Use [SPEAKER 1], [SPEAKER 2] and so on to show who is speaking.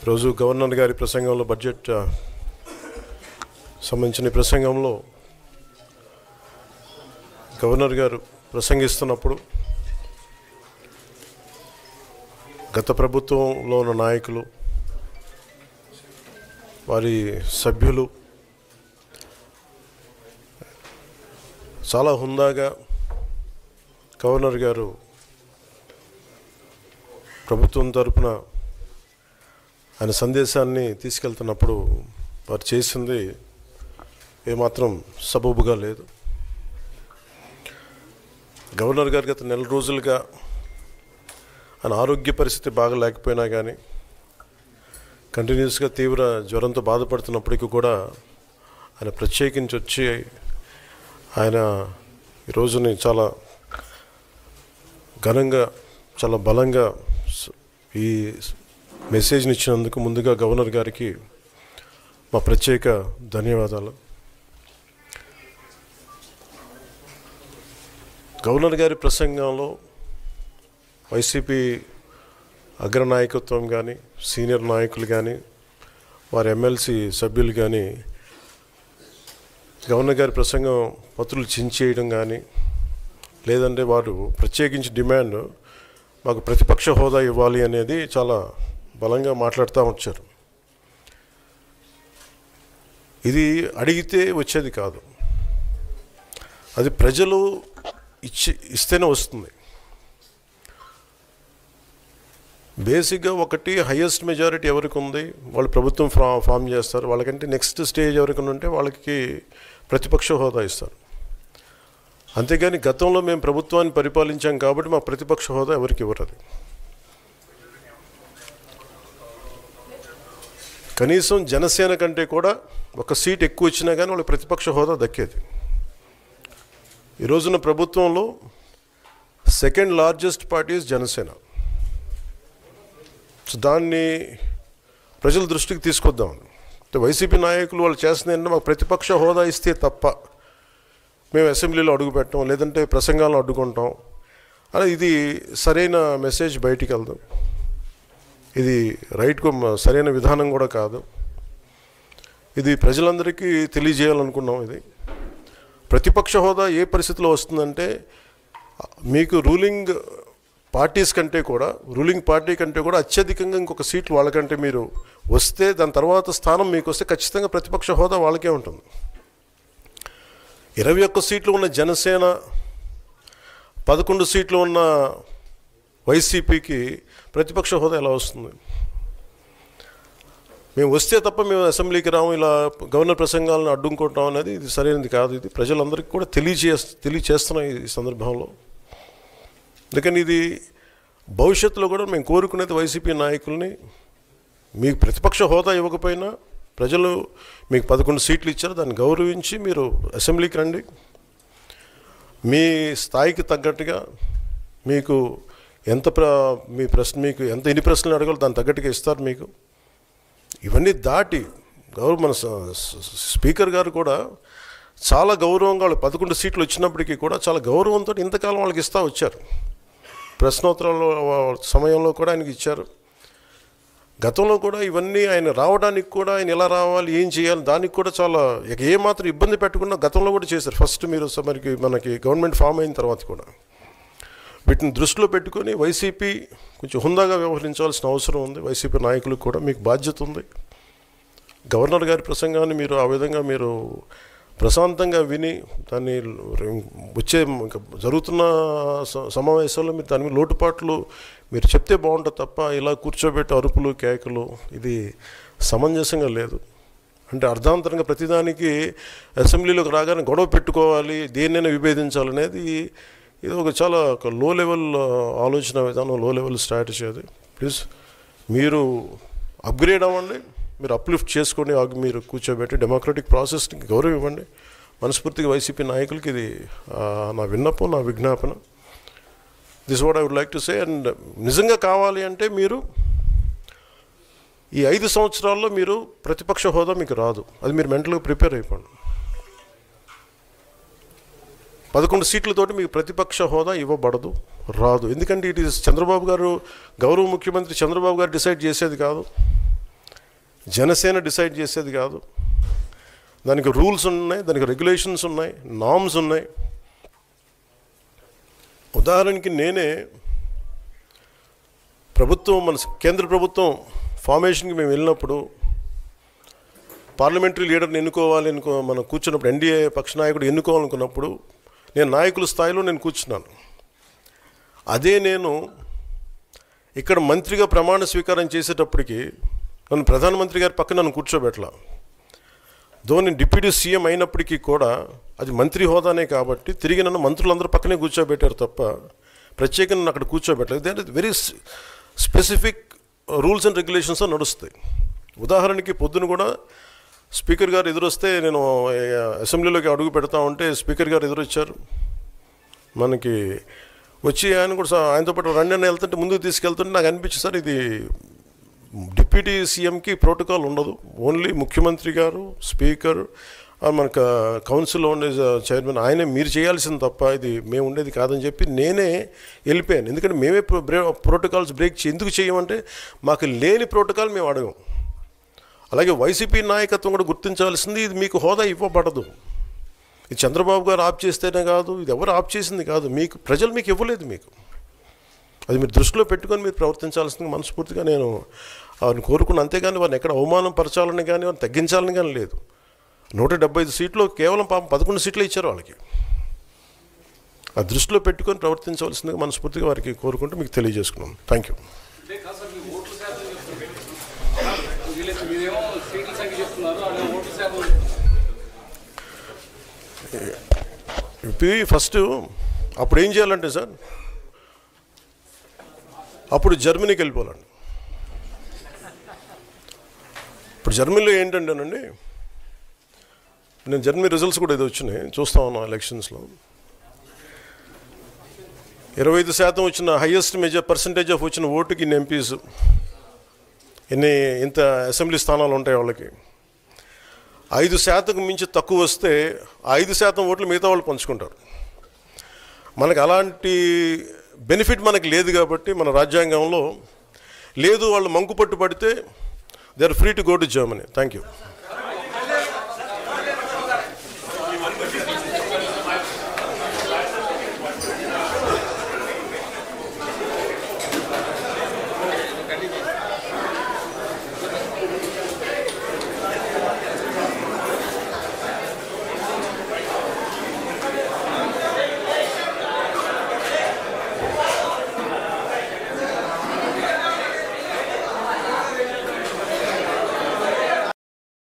[SPEAKER 1] రోజు గవర్నర్ గారి ప్రసంగంలో బడ్జెట్ సంబంధించిన ప్రసంగంలో గవర్నర్ గారు ప్రసంగిస్తున్నప్పుడు గత ప్రభుత్వంలో ఉన్న నాయకులు వారి సభ్యులు చాలా హుందాగా గవర్నర్ గారు ప్రభుత్వం తరపున ఆయన సందేశాన్ని తీసుకెళ్తున్నప్పుడు వారు చేసింది ఏమాత్రం సబబుగా లేదు. గవర్నర్ గారు గత నెల రోజులుగా ఆయన ఆరోగ్య పరిస్థితి బాగా లేకపోయినా కానీ కంటిన్యూస్గా తీవ్ర జ్వరంతో బాధపడుతున్నప్పటికీ కూడా ఆయన ప్రత్యేకించి వచ్చి ఆయన ఈ రోజుని చాలా ఘనంగా చాలా బలంగా ఈ మెసేజ్ని ఇచ్చినందుకు ముందుగా గవర్నర్ గారికి మా ప్రత్యేక ధన్యవాదాలు. గవర్నర్ గారి ప్రసంగంలో వైసీపీ అగ్రనాయకత్వం కానీ సీనియర్ నాయకులు కానీ వారి ఎమ్మెల్సీ సభ్యులు కానీ గవర్నర్ గారి ప్రసంగం పత్రులు చించేయడం కానీ లేదంటే వారు ప్రత్యేకించి డిమాండ్ మాకు ప్రతిపక్ష హోదా ఇవ్వాలి అనేది చాలా బలంగా మాట్లాడుతూ వచ్చారు. ఇది అడిగితే వచ్చేది కాదు, అది ప్రజలు ఇస్తేనే వస్తుంది. బేసిక్గా ఒకటి హయ్యెస్ట్ మెజారిటీ ఎవరికి ఉంది వాళ్ళు ప్రభుత్వం ఫామ్ చేస్తారు, వాళ్ళకంటే నెక్స్ట్ స్టేజ్ ఎవరికి ఉంటే వాళ్ళకి ప్రతిపక్ష హోదా ఇస్తారు. అంతేగాని గతంలో మేము ప్రభుత్వాన్ని పరిపాలించాం కాబట్టి మా ప్రతిపక్ష హోదా ఎవరికి ఇవ్వరు. కనీసం జనసేన కంటే కూడా ఒక సీట్ ఎక్కువ ఇచ్చినా కానీ వాళ్ళకి ప్రతిపక్ష హోదా దక్కేది. ఈ రోజున ప్రభుత్వంలో second largest party Janasena. So దాన్ని ప్రజల దృష్టికి తీసుకొద్దాం. వైసీపీ నాయకులు వాళ్ళు చేస్తుంది ఏంటంటే మాకు ప్రతిపక్ష హోదా ఇస్తే తప్ప మేము అసెంబ్లీలో అడుగు పెట్టాం లేదంటే ప్రసంగాలను అడ్డుకుంటాం అని ఇది సరైన మెసేజ్ బయటికి వెళ్దాం. ఇది రైట్కు సరైన విధానం కూడా కాదు. ఇది ప్రజలందరికీ తెలియజేయాలనుకున్నాం. ఇది ప్రతిపక్ష హోదా ఏ పరిస్థితిలో వస్తుందంటే మీకు రూలింగ్ పార్టీ కంటే కూడా అత్యధికంగా ఇంకొక సీట్లు వాళ్ళకంటే మీరు వస్తే దాని తర్వాత స్థానం మీకు వస్తే ఖచ్చితంగా ప్రతిపక్ష హోదా వాళ్ళకే ఉంటుంది. 21 సీట్లు ఉన్న జనసేన 11 సీట్లు ఉన్న వైసీపీకి ప్రతిపక్ష హోదా ఎలా వస్తుంది? మేము వస్తే తప్ప మేము అసెంబ్లీకి రాము, ఇలా గవర్నర్ ప్రసంగాలను అడ్డుకుంటాం అనేది ఇది సరైనది కాదు. ఇది ప్రజలందరికీ కూడా తెలియచేస్తున్నాం ఈ సందర్భంలో. అందుకని ఇది భవిష్యత్తులో కూడా మేము కోరుకునేది వైసీపీ నాయకుల్ని మీకు ప్రతిపక్ష హోదా ఇవ్వకపోయినా ప్రజలు మీకు 11 సీట్లు ఇచ్చారు, దాన్ని గౌరవించి మీరు అసెంబ్లీకి రండి. మీ స్థాయికి తగ్గట్టుగా మీకు మీకు ఎన్ని ప్రశ్నలు అడగాలో దాన్ని తగ్గట్టుగా ఇస్తారు మీకు. ఇవన్నీ దాటి మన స్పీకర్ గారు కూడా చాలా గౌరవంగా వాళ్ళు 11 సీట్లు వచ్చినప్పటికీ కూడా చాలా గౌరవంతో ఇంతకాలం వాళ్ళకి ఇస్తూ వచ్చారు. ప్రశ్నోత్తరాల సమయంలో కూడా ఆయనకి ఇచ్చారు. గతంలో కూడా ఇవన్నీ ఆయన రావడానికి కూడా ఆయన ఎలా రావాలి ఏం చేయాలి దానికి కూడా చాలా ఏమాత్రం ఇబ్బంది పెట్టకుండా గతంలో కూడా చేశారు. ఫస్ట్ మీరు మనకి గవర్నమెంట్ ఫామ్ అయిన తర్వాత కూడా వీటిని దృష్టిలో పెట్టుకొని వైసీపీ కొంచెం హుందాగా వ్యవహరించాల్సిన అవసరం ఉంది. వైసీపీ నాయకులకు కూడా మీకు బాధ్యత ఉంది. గవర్నర్ గారి ప్రసంగాన్ని మీరు ఆ విధంగా మీరు ప్రశాంతంగా విని దాన్ని వచ్చే జరుగుతున్న సమావేశాల్లో మీరు దాని మీద లోటుపాట్లు మీరు చెప్తే బాగుంటుంది తప్ప ఇలా కూర్చోబెట్టి అరుపులు కేకలు ఇది సమంజసంగా లేదు. అంటే అర్ధాంతరంగా ప్రతిదానికి అసెంబ్లీలోకి రాగానే గొడవ పెట్టుకోవాలి, దేన్నైనా విభేదించాలనేది ఇది చాలా లో లెవెల్ ఆలోచన విధానం, లో లెవెల్ స్ట్రాటజీ. అది ప్లీజ్ మీరు అప్గ్రేడ్ అవ్వండి, మీరు అప్లిఫ్ట్ చేసుకొని మీరు కూర్చోబెట్టి డెమోక్రటిక్ ప్రాసెస్కి గౌరవం ఇవ్వండి. మనస్ఫూర్తిగా వైసీపీ నాయకులకి ఇది నా విన్నపం, నా విజ్ఞాపన. This what I would like to say. And నిజంగా కావాలి అంటే మీరు ఈ 5 సంవత్సరాల్లో మీరు ప్రతిపక్ష హోదా మీకు రాదు, అది మీరు మెంటల్గా ప్రిపేర్ అయిపోండి. 11 సీట్లతోటి మీకు ప్రతిపక్ష హోదా ఇవ్వబడదు, రాదు. ఎందుకంటే ఇట్ ఈస్ చంద్రబాబు గారు, గౌరవ ముఖ్యమంత్రి చంద్రబాబు గారు డిసైడ్ చేసేది కాదు. జనసేన డిసైడ్ చేసేది కాదు. దానికి రూల్స్ ఉన్నాయి, దానికి రెగ్యులేషన్స్ ఉన్నాయి, నామ్స్ ఉన్నాయి. ఉదాహరణకి నేనే ప్రభుత్వం, మన కేంద్ర ప్రభుత్వం ఫార్మేషన్కి మేము వెళ్ళినప్పుడు పార్లమెంటరీ లీడర్ని ఎన్నుకోవాలి మనం కూర్చున్నప్పుడు, ఎన్డీఏ పక్ష నాయకుడు ఎన్నుకోవాలనుకున్నప్పుడు నేను నాయకుల స్థాయిలో నేను కూర్చున్నాను. అదే నేను ఇక్కడ మంత్రిగా ప్రమాణ స్వీకారం చేసేటప్పటికి నన్ను ప్రధానమంత్రి గారి పక్కన నన్ను కూర్చోబెట్టలా. నేను డిప్యూటీ సీఎం అయినప్పటికీ కూడా అది మంత్రి హోదానే కాబట్టి తిరిగి నన్ను మంత్రులందరూ పక్కనే కూర్చోబెట్టారు తప్ప ప్రత్యేకంగా నన్ను అక్కడ కూర్చోబెట్టలేదు. అంటే very specific rules and regulations నడుస్తాయి. ఉదాహరణకి పొద్దున కూడా స్పీకర్ గారు ఎదురొస్తే, నేను అసెంబ్లీలోకి అడుగు పెడతా ఉంటే స్పీకర్ గారు ఎదురొచ్చారు. మనకి వచ్చి ఆయన కూడా ఆయనతో పాటు రండి అని వెళ్తుంటే ముందుకు తీసుకెళ్తుంటే నాకు అనిపించింది, సార్ ఇది డిప్యూటీ సీఎంకి ప్రోటోకాల్ ఉండదు, ఓన్లీ ముఖ్యమంత్రి గారు, స్పీకర్, మనకు కౌన్సిల్లో ఉండే చైర్మన్ ఆయనే మీరు చేయాల్సింది తప్ప ఇది మేము ఉండేది కాదని చెప్పి నేనే వెళ్ళిపోయాను. ఎందుకంటే మేమే ప్రోటోకాల్స్ బ్రేక్ ఎందుకు చేయమంటే మాకు లేని ప్రోటోకాల్ మేము అడగం. అలాగే వైసీపీ నాయకత్వం కూడా గుర్తించాల్సింది, ఇది మీకు హోదా ఇవ్వబడదు. ఇది చంద్రబాబు గారు ఆప్ చేస్తేనే కాదు, ఇది ఎవరు ఆప్ చేసింది కాదు, మీకు ప్రజలు మీకు ఇవ్వలేదు. మీకు అది మీరు దృష్టిలో పెట్టుకొని మీరు ప్రవర్తించాల్సింది మనస్ఫూర్తిగా నేను వారిని కోరుకున్నాను. అంతేగాని వారిని ఎక్కడ అవమానం పరచాలని కానీ వారిని తగ్గించాలని కానీ లేదు. 175 సీట్లు కేవలం పాపం 11 సీట్లు ఇచ్చారు వాళ్ళకి. ఆ దృష్టిలో పెట్టుకొని ప్రవర్తించవలసిందిగా మనస్ఫూర్తిగా వారికి కోరుకుంటూ మీకు తెలియజేసుకున్నాను. Thank you. ఫస్ట్ అప్పుడు ఏం చేయాలంటే సార్, అప్పుడు జర్మనీకి వెళ్ళిపోవాలండి. ఇప్పుడు జర్మనీలో ఏంటంటేనండి, నేను జర్మనీ రిజల్ట్స్ కూడా ఇది వచ్చినాయి చూస్తా ఉన్నాను. ఎలక్షన్స్లో 25% వచ్చిన హైయెస్ట్ పర్సంటేజ్ ఆఫ్ వచ్చిన ఓటుకి ఇన్ని ఎంపీస్, ఇంత అసెంబ్లీ స్థానాలు ఉంటాయి వాళ్ళకి. 5% మించి తక్కువ వస్తే 5% ఓట్లు మిగతా వాళ్ళు పంచుకుంటారు. మనకు అలాంటి బెనిఫిట్ మనకు లేదు కాబట్టి మన రాజ్యాంగంలో లేదు. వాళ్ళు మంకు పట్టు పడితే they are free to go to Germany. Thank you.